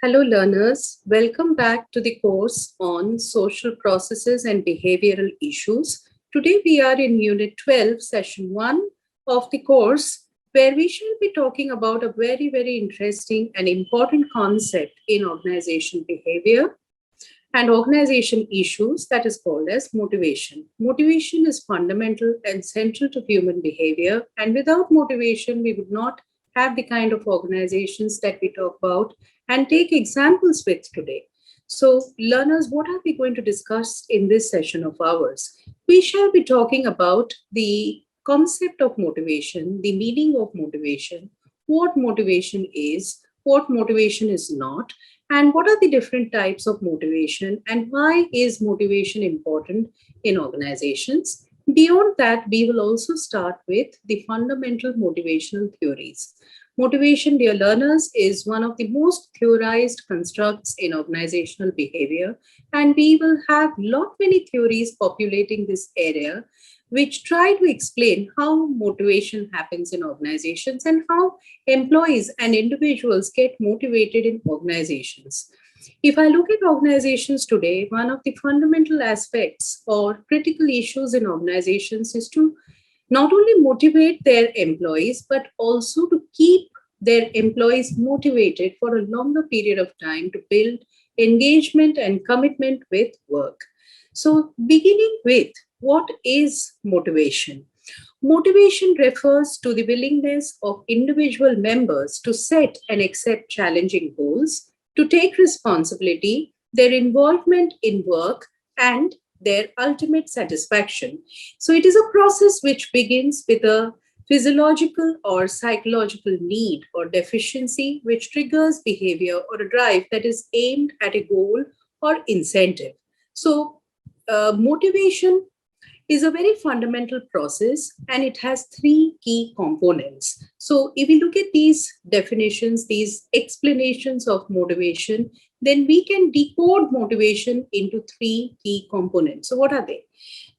Hello, learners. Welcome back to the course on social processes and behavioral issues. Today, we are in Unit 12, Session 1 of the course, where we shall be talking about a very interesting and important concept in organization behavior and organization issues that is called as motivation. Motivation is fundamental and central to human behavior, and without motivation, we would not have the kind of organizations that we talk about and take examples with today. So, learners, what are we going to discuss in this session of ours? We shall be talking about the concept of motivation, the meaning of motivation, what motivation is, what motivation is not, and what are the different types of motivation, and why is motivation important in organizations. Beyond that, we will also start with the fundamental motivational theories. Motivation, dear learners, is one of the most theorized constructs in organizational behavior, and we will have many theories populating this area which try to explain how motivation happens in organizations and how employees and individuals get motivated in organizations. If I look at organizations today, one of the fundamental aspects or critical issues in organizations is to not only motivate their employees, but also to keep their employees motivated for a longer period of time to build engagement and commitment with work. So, beginning with what is motivation? Motivation refers to the willingness of individual members to set and accept challenging goals, to take responsibility, their involvement in work, and their ultimate satisfaction. So, it is a process which begins with a physiological or psychological need or deficiency which triggers behavior or a drive that is aimed at a goal or incentive. So, motivation is a very fundamental process and it has three key components. So, if we look at these definitions, these explanations of motivation, then we can decode motivation into three key components. So, what are they?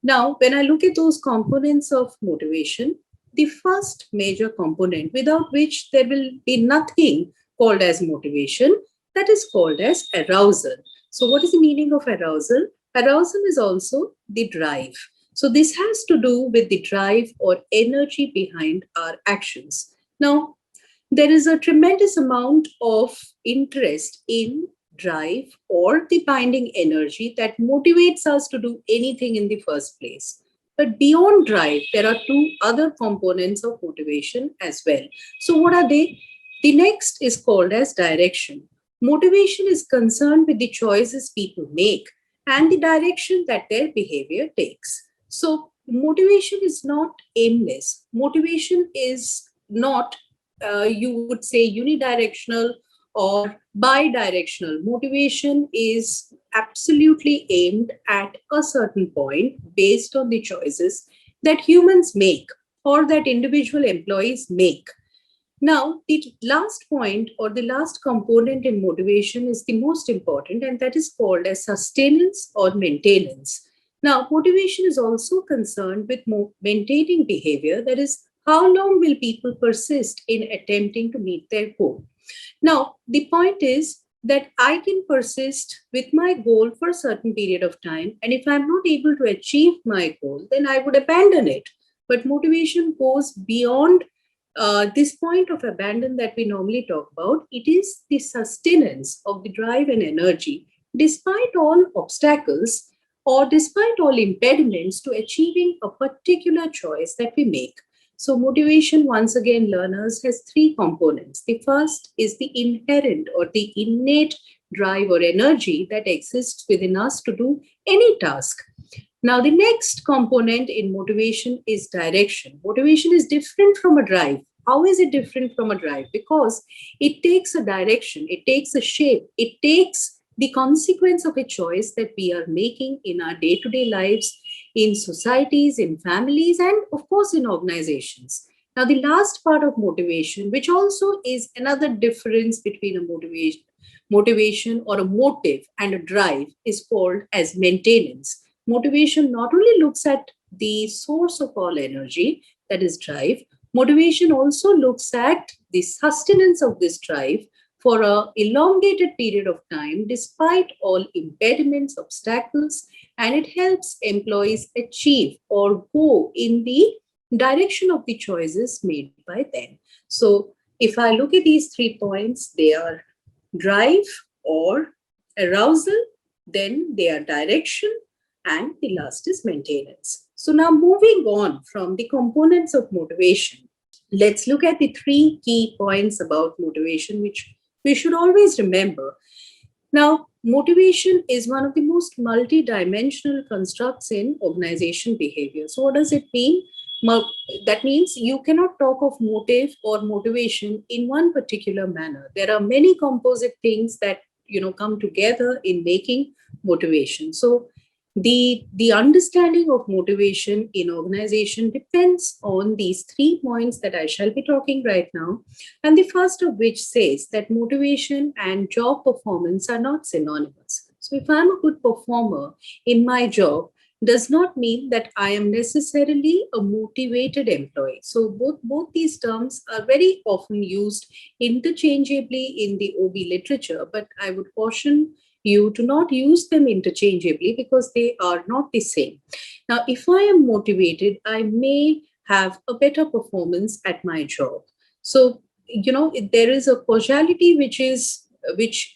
Now, when I look at those components of motivation, the first major component without which there will be nothing called as motivation, that is called as arousal. So, what is the meaning of arousal? Arousal is also the drive. So, this has to do with the drive or energy behind our actions. Now, there is a tremendous amount of interest in drive or the binding energy that motivates us to do anything in the first place. But beyond drive, there are two other components of motivation as well. So, what are they? The next is called as direction. Motivation is concerned with the choices people make and the direction that their behavior takes. So, motivation is not aimless. Motivation is not, you would say, unidirectional or bi-directional. Motivation is absolutely aimed at a certain point based on the choices that humans make or that individual employees make. Now, the last point or the last component in motivation is the most important, and that is called as sustenance or maintenance. Now, motivation is also concerned with maintaining behavior, that is, how long will people persist in attempting to meet their goal? Now, the point is that I can persist with my goal for a certain period of time, and if I'm not able to achieve my goal, then I would abandon it. But motivation goes beyond this point of abandon that we normally talk about. It is the sustenance of the drive and energy, despite all obstacles or despite all impediments to achieving a particular choice that we make. So, motivation, once again, learners, has three components. The first is the inherent or the innate drive or energy that exists within us to do any task. Now, the next component in motivation is direction. Motivation is different from a drive. How is it different from a drive? Because it takes a direction, it takes a shape, it takes the consequence of a choice that we are making in our day-to-day lives, in societies, in families, and of course in organizations. Now, the last part of motivation, which also is another difference between a motivation or a motive and a drive, is called as maintenance. Motivation not only looks at the source of all energy, that is drive, motivation also looks at the sustenance of this drive for a elongated period of time despite all impediments, obstacles, and it helps employees achieve or go in the direction of the choices made by them. So if I look at these 3 points, they are drive or arousal, then they are direction, and the last is maintenance. So now moving on from the components of motivation, let's look at the 3 key points about motivation, which we should always remember. Now, motivation is one of the most multi-dimensional constructs in organization behavior. So what does it mean? That means you cannot talk of motive or motivation in one particular manner. There are many composite things that come together in making motivation. So the understanding of motivation in organization depends on these 3 points that I shall be talking right now. And the first of which says that motivation and job performance are not synonymous. So if I'm a good performer in my job, does not mean that I am necessarily a motivated employee. So both these terms are very often used interchangeably in the OB literature, but I would caution you to not use them interchangeably because they are not the same. Now, if I am motivated, I may have a better performance at my job. So, there is a causality which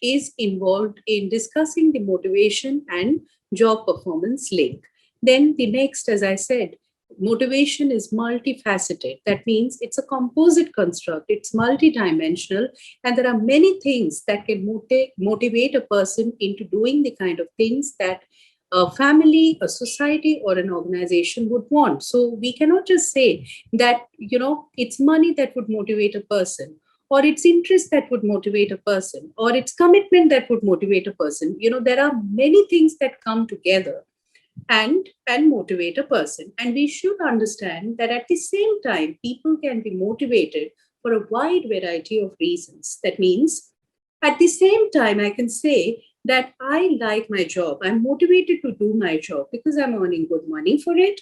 is involved in discussing the motivation and job performance link. Then the next, as I said, motivation is multifaceted. That means it's a composite construct, it's multidimensional, and there are many things that can motivate a person into doing the kind of things that a family, a society, or an organization would want. So we cannot just say that, it's money that would motivate a person, or it's interest that would motivate a person, or it's commitment that would motivate a person. There are many things that come together and motivate a person, and we should understand that at the same time people can be motivated for a wide variety of reasons. That means at the same time I can say that I like my job, I'm motivated to do my job because I'm earning good money for it,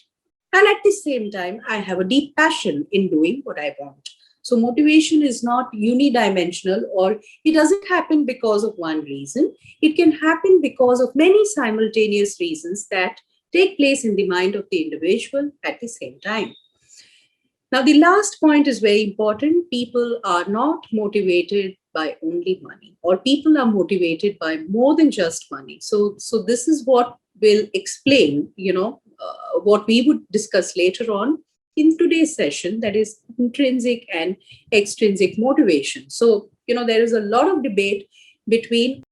and at the same time I have a deep passion in doing what I want. So motivation is not unidimensional, or it doesn't happen because of one reason. It can happen because of many simultaneous reasons that take place in the mind of the individual at the same time. Now, the last point is very important. People are not motivated by only money, or people are motivated by more than just money. So this is what will explain, what we would discuss later on in today's session, that is intrinsic and extrinsic motivation. So, there is a lot of debate between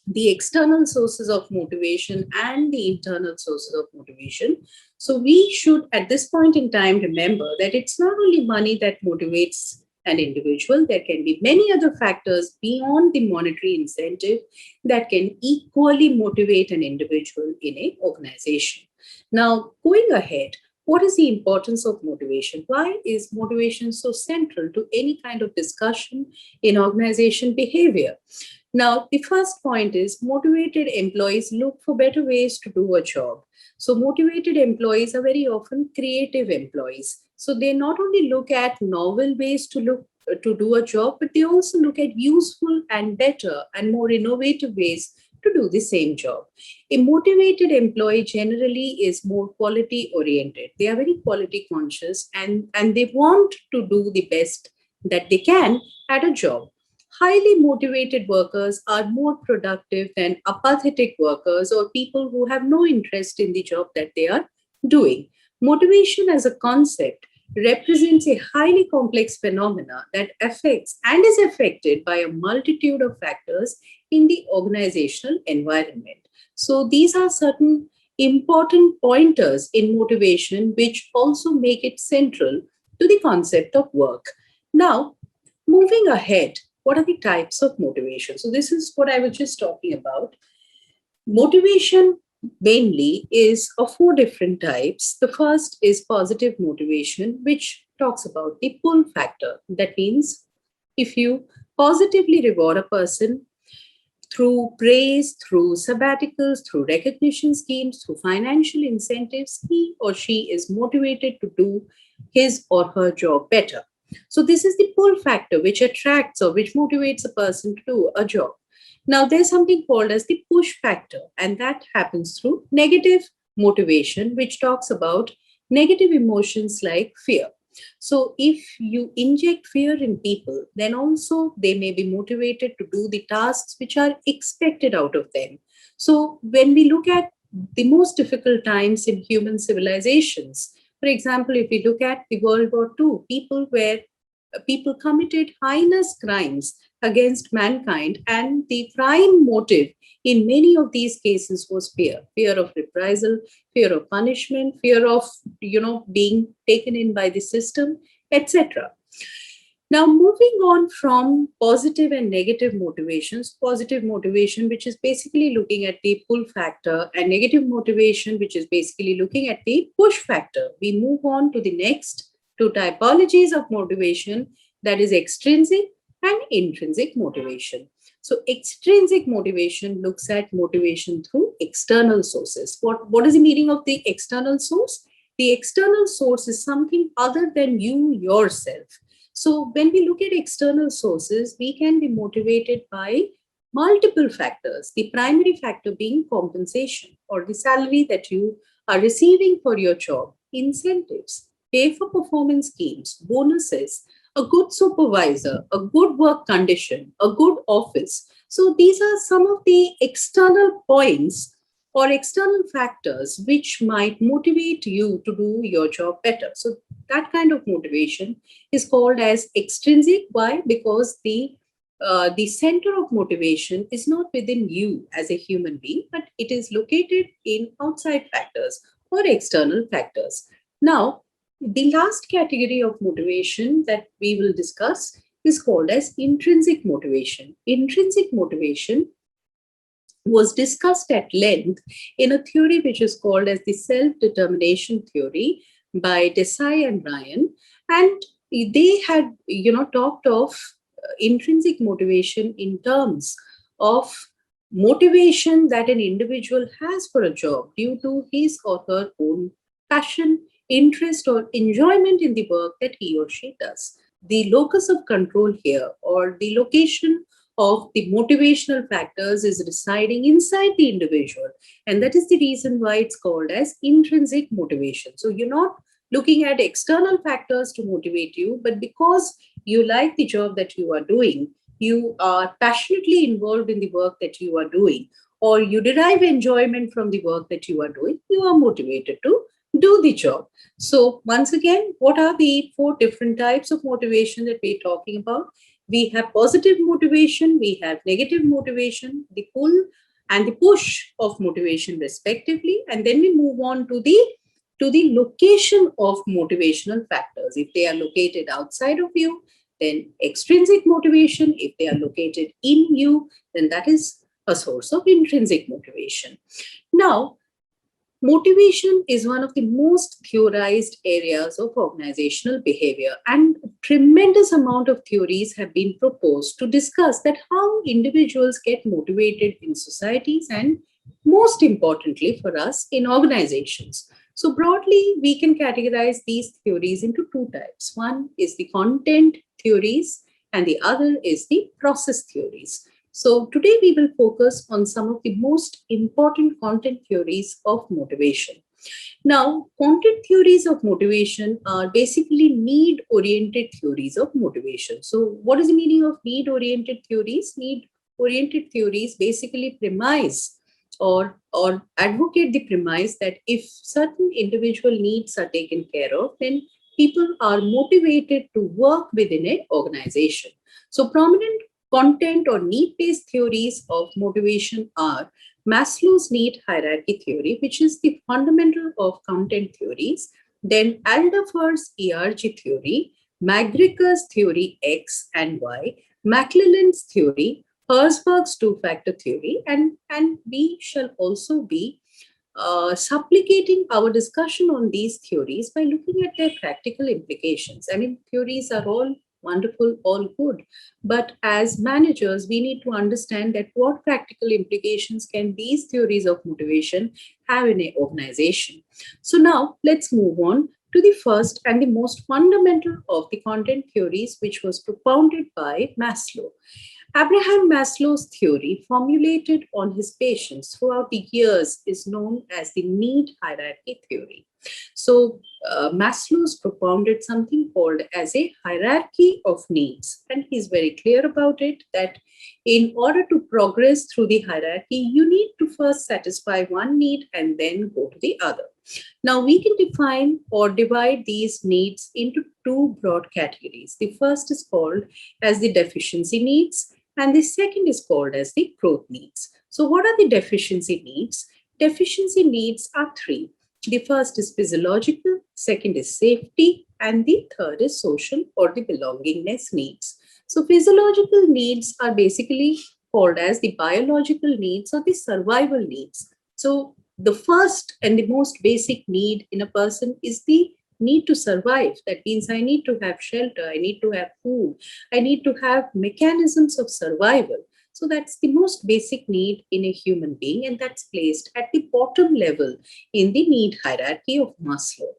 the external sources of motivation and the internal sources of motivation. So we should, at this point in time, remember that it's not only money that motivates an individual. There can be many other factors beyond the monetary incentive that can equally motivate an individual in an organization. Now, going ahead, what is the importance of motivation? Why is motivation so central to any kind of discussion in organization behavior? Now, the first point is motivated employees look for better ways to do a job. So motivated employees are very often creative employees. So they not only look at novel ways to do a job, but they also look at useful and better and more innovative ways to do the same job. A motivated employee generally is more quality oriented. They are very quality conscious, and they want to do the best that they can at a job. Highly motivated workers are more productive than apathetic workers or people who have no interest in the job that they are doing. Motivation as a concept represents a highly complex phenomena that affects and is affected by a multitude of factors in the organizational environment. So these are certain important pointers in motivation which also make it central to the concept of work. Now, moving ahead, what are the types of motivation? So this is what I was just talking about. Motivation mainly is of 4 different types. The first is positive motivation, which talks about the pull factor. That means if you positively reward a person through praise, through sabbaticals, through recognition schemes, through financial incentives, he or she is motivated to do his or her job better. So this is the pull factor which attracts or which motivates a person to do a job. Now there's something called as the push factor, and that happens through negative motivation, which talks about negative emotions like fear. So if you inject fear in people, then also they may be motivated to do the tasks which are expected out of them. So when we look at the most difficult times in human civilizations, for example, if we look at the World War II, people committed heinous crimes against mankind, and the prime motive in many of these cases was fear of reprisal, fear of punishment, fear of being taken in by the system, etc. Now, moving on from positive and negative motivations, positive motivation, which is basically looking at the pull factor, and negative motivation, which is basically looking at the push factor, we move on to the next two typologies of motivation, that is extrinsic and intrinsic motivation. So, extrinsic motivation looks at motivation through external sources. What is the meaning of the external source? The external source is something other than you yourself. So when we look at external sources, we can be motivated by multiple factors. The primary factor being compensation or the salary that you are receiving for your job, incentives, pay for performance schemes, bonuses, a good supervisor, a good work condition, a good office. So these are some of the external points or external factors which might motivate you to do your job better. So that kind of motivation is called as extrinsic. Why? Because the center of motivation is not within you as a human being, but it is located in outside factors or external factors. Now, the last category of motivation that we will discuss is called as intrinsic motivation. Intrinsic motivation was discussed at length in a theory which is called as the self-determination theory by Desai and Ryan. And they had, talked of intrinsic motivation in terms of motivation that an individual has for a job due to his or her own passion, interest, or enjoyment in the work that he or she does. The locus of control here, or the location of the motivational factors, is residing inside the individual. And that is the reason why it's called as intrinsic motivation. So you're not looking at external factors to motivate you, but because you like the job that you are doing, you are passionately involved in the work that you are doing, or you derive enjoyment from the work that you are doing, you are motivated to do the job. So once again, what are the four different types of motivation that we're talking about? We have positive motivation, we have negative motivation, the pull and the push of motivation respectively, and then we move on to the location of motivational factors. If they are located outside of you, then extrinsic motivation. If they are located in you, then that is a source of intrinsic motivation. Now, motivation is one of the most theorized areas of organizational behavior, and a tremendous amount of theories have been proposed to discuss that how individuals get motivated in societies and, most importantly for us, in organizations. So broadly, we can categorize these theories into two types. One is the content theories and the other is the process theories. So today we will focus on some of the most important content theories of motivation. Now, content theories of motivation are basically need-oriented theories of motivation. So what is the meaning of need-oriented theories? Need-oriented theories basically premise or advocate the premise that if certain individual needs are taken care of, then people are motivated to work within an organization. So prominent content or need-based theories of motivation are Maslow's need hierarchy theory, which is the fundamental of content theories, then Alderfer's ERG theory, Macricus theory X and Y, McClelland's theory, Herzberg's two-factor theory, and we shall also be supplicating our discussion on these theories by looking at their practical implications. I mean, theories are all wonderful, all good, but as managers, we need to understand that what practical implications can these theories of motivation have in an organization. So now let's move on to the first and the most fundamental of the content theories, which was propounded by Maslow. Abraham Maslow's theory, formulated on his patients throughout the years, is known as the need hierarchy theory. So, Maslow's propounded something called as a hierarchy of needs, and he's very clear about it that in order to progress through the hierarchy, you need to first satisfy one need and then go to the other. Now, we can define or divide these needs into two broad categories. The first is called as the deficiency needs, and the second is called as the growth needs. So, what are the deficiency needs? Deficiency needs are three. The first is physiological, second is safety, and the third is social or the belongingness needs. So, physiological needs are basically called as the biological needs or the survival needs. So, the first and the most basic need in a person is the need to survive. That means I need to have shelter, I need to have food, I need to have mechanisms of survival. So that's the most basic need in a human being, and that's placed at the bottom level in the need hierarchy of Maslow.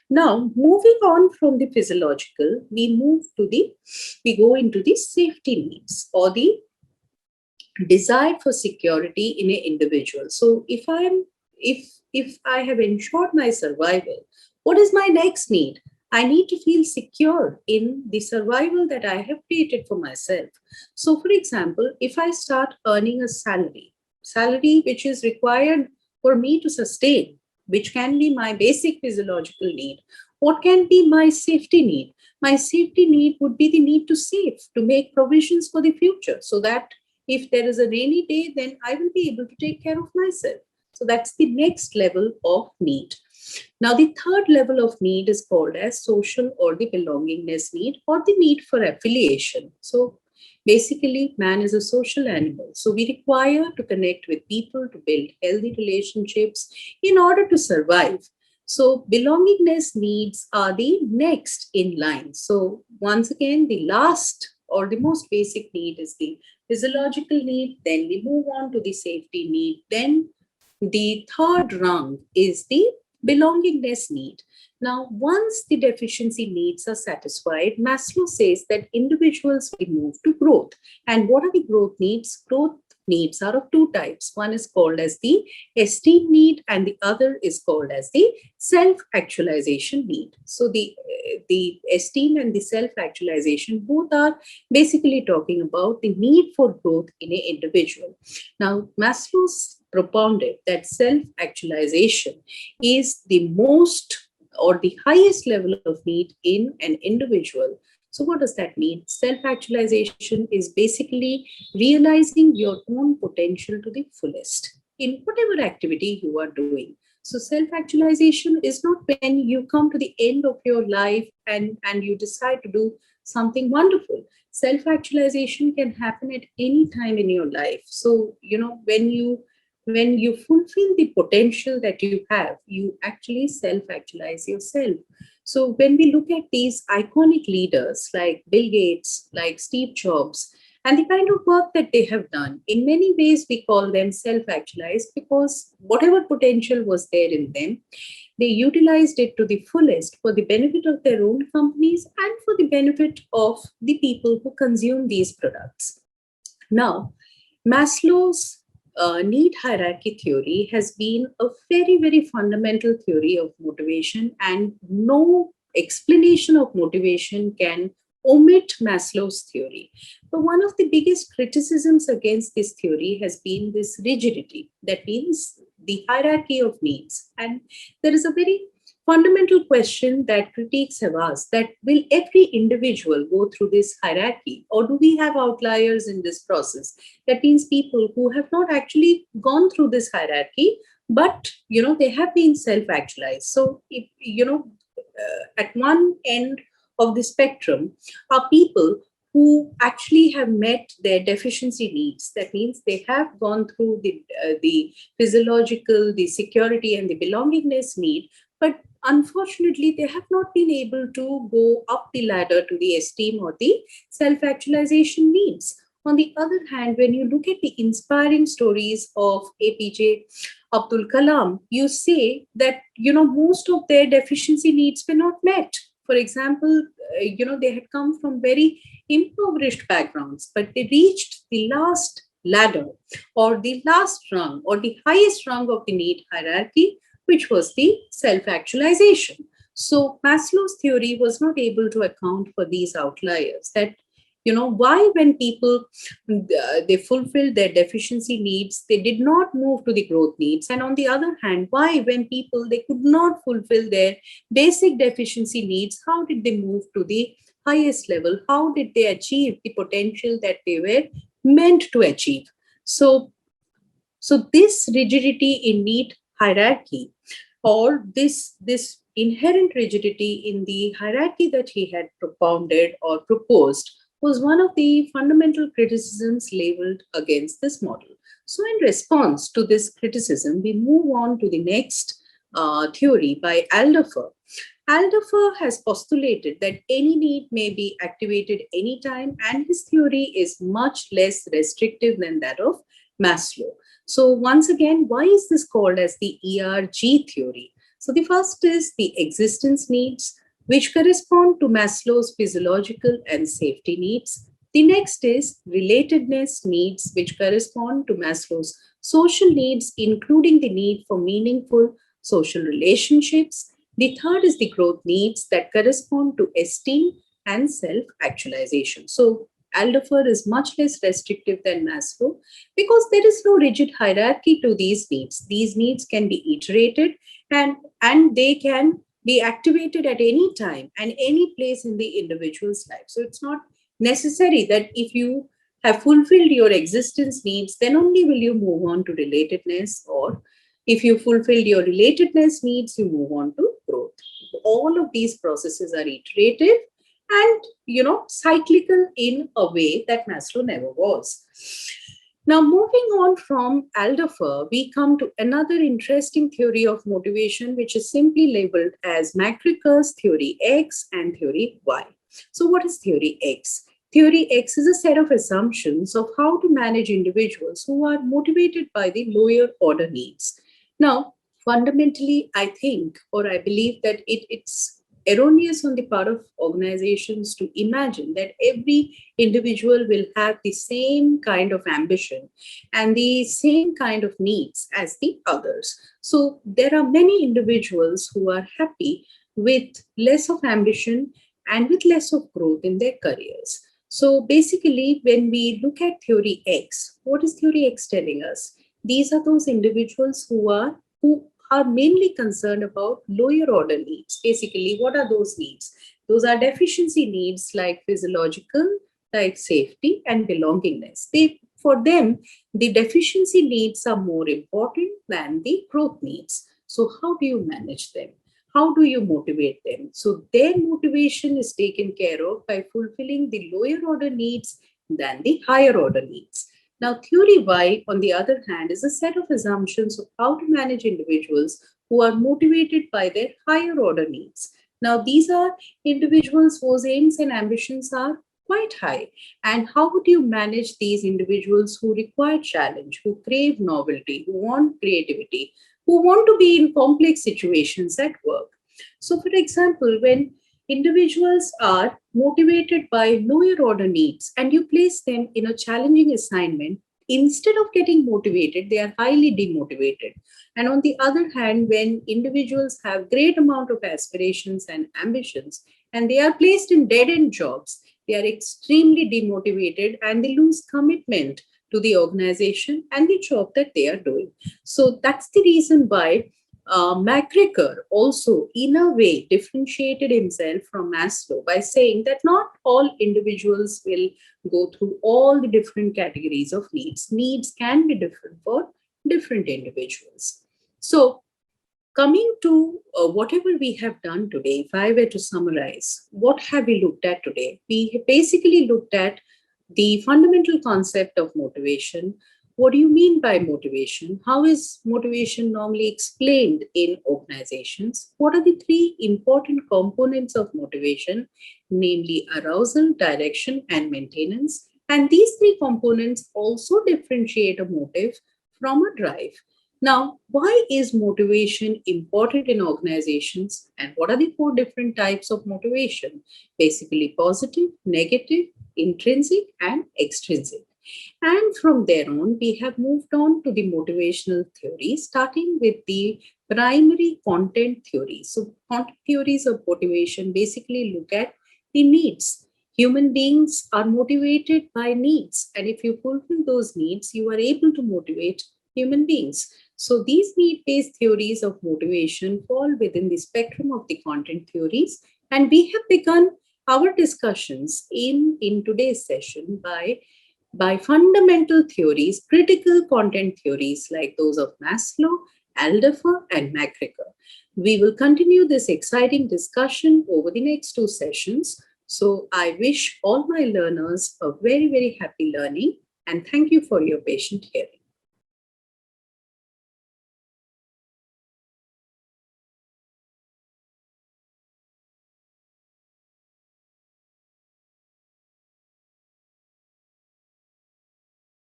Now, moving on from the physiological, we go into the safety needs or the desire for security in an individual. So if I have ensured my survival, what is my next need? I need to feel secure in the survival that I have created for myself. So, for example, if I start earning a salary which is required for me to sustain, which can be my basic physiological need, what can be my safety need? My safety need would be the need to save, to make provisions for the future, so that if there is a rainy day, then I will be able to take care of myself. So that's the next level of need. Now, the third level of need is called as social or the belongingness need or the need for affiliation. So basically, man is a social animal. So we require to connect with people, to build healthy relationships in order to survive. So belongingness needs are the next in line. So once again, the last or the most basic need is the physiological need. Then we move on to the safety need. Then the third rung is the belongingness need. Now, once the deficiency needs are satisfied, Maslow says that individuals will move to growth. And what are the growth needs? Growth needs are of two types. One is called as the esteem need, and the other is called as the self-actualization need. So the esteem and the self-actualization both are basically talking about the need for growth in an individual. Now, Maslow's propounded that self-actualization is the most or the highest level of need in an individual. So what does that mean? Self-actualization is basically realizing your own potential to the fullest in whatever activity you are doing. So self-actualization is not when you come to the end of your life and you decide to do something wonderful. Self-actualization can happen at any time in your life. So, when you fulfill the potential that you have, you actually self-actualize yourself. So when we look at these iconic leaders like Bill Gates, like Steve Jobs, and the kind of work that they have done, in many ways we call them self-actualized because whatever potential was there in them, they utilized it to the fullest for the benefit of their own companies and for the benefit of the people who consume these products. Now, Maslow's need hierarchy theory has been a very, very fundamental theory of motivation, and no explanation of motivation can omit Maslow's theory. But one of the biggest criticisms against this theory has been this rigidity. That means the hierarchy of needs. And there is a very fundamental question that critics have asked, that will every individual go through this hierarchy, or do we have outliers in this process? That means people who have not actually gone through this hierarchy, but they have been self-actualized. So if at one end of the spectrum are people who actually have met their deficiency needs. That means they have gone through the physiological, the security, and the belongingness need, but unfortunately, they have not been able to go up the ladder to the esteem or the self-actualization needs. On the other hand, when you look at the inspiring stories of APJ Abdul Kalam, you say that, most of their deficiency needs were not met. For example, they had come from very impoverished backgrounds, but they reached the last ladder or the last rung or the highest rung of the need hierarchy, which was the self-actualization. So Maslow's theory was not able to account for these outliers. That, why when people they fulfilled their deficiency needs, they did not move to the growth needs. And on the other hand, why when people they could not fulfill their basic deficiency needs, how did they move to the highest level? How did they achieve the potential that they were meant to achieve? So this rigidity in need hierarchy, or this inherent rigidity in the hierarchy that he had propounded or proposed, was one of the fundamental criticisms labeled against this model. So in response to this criticism, we move on to the next theory by Alderfer. Alderfer has postulated that any need may be activated anytime, and his theory is much less restrictive than that of Maslow. So once again, why is this called as the ERG theory? So the first is the existence needs, which correspond to Maslow's physiological and safety needs. The next is relatedness needs, which correspond to Maslow's social needs, including the need for meaningful social relationships. The third is the growth needs that correspond to esteem and self-actualization. So Alderfer is much less restrictive than Maslow because there is no rigid hierarchy to these needs. These needs can be iterated and they can be activated at any time and any place in the individual's life. So it's not necessary that if you have fulfilled your existence needs, then only will you move on to relatedness, or if you fulfilled your relatedness needs, you move on to growth. All of these processes are iterative and, cyclical in a way that Maslow never was. Now, moving on from Alderfer, we come to another interesting theory of motivation, which is simply labeled as Macricus Theory X and Theory Y. So what is Theory X? Theory X is a set of assumptions of how to manage individuals who are motivated by the lower order needs. Now, fundamentally, I think, or I believe that it's erroneous on the part of organizations to imagine that every individual will have the same kind of ambition and the same kind of needs as the others. So there are many individuals who are happy with less of ambition and with less of growth in their careers. So basically, when we look at Theory X, what is Theory X telling us? These are those individuals who are mainly concerned about lower order needs. Basically, what are those needs? Those are deficiency needs like physiological, like safety and belongingness. For them, the deficiency needs are more important than the growth needs. So how do you manage them? How do you motivate them? So their motivation is taken care of by fulfilling the lower order needs than the higher order needs. Now, Theory Y, on the other hand, is a set of assumptions of how to manage individuals who are motivated by their higher order needs. Now, these are individuals whose aims and ambitions are quite high. And how would you manage these individuals who require challenge, who crave novelty, who want creativity, who want to be in complex situations at work? So, for example, when individuals are motivated by lower order needs and you place them in a challenging assignment, instead of getting motivated, they are highly demotivated. And on the other hand, when individuals have great amount of aspirations and ambitions and they are placed in dead-end jobs, they are extremely demotivated and they lose commitment to the organization and the job that they are doing. So that's the reason why Macricus also, in a way, differentiated himself from Maslow by saying that not all individuals will go through all the different categories of needs. Needs can be different for different individuals. So, coming to whatever we have done today, if I were to summarize, what have we looked at today? We basically looked at the fundamental concept of motivation. What do you mean by motivation? How is motivation normally explained in organizations? What are the three important components of motivation, namely arousal, direction, and maintenance? And these three components also differentiate a motive from a drive. Now, why is motivation important in organizations and what are the four different types of motivation? Basically, positive, negative, intrinsic, and extrinsic. And from there on, we have moved on to the motivational theory, starting with the primary content theory. So, content theories of motivation basically look at the needs. Human beings are motivated by needs, and if you fulfill those needs, you are able to motivate human beings. So, these need based theories of motivation fall within the spectrum of the content theories, and we have begun our discussions in today's session by fundamental theories, critical content theories like those of Maslow, Alderfer, and Macricus. We will continue this exciting discussion over the next two sessions. So I wish all my learners a very, very happy learning and thank you for your patient hearing.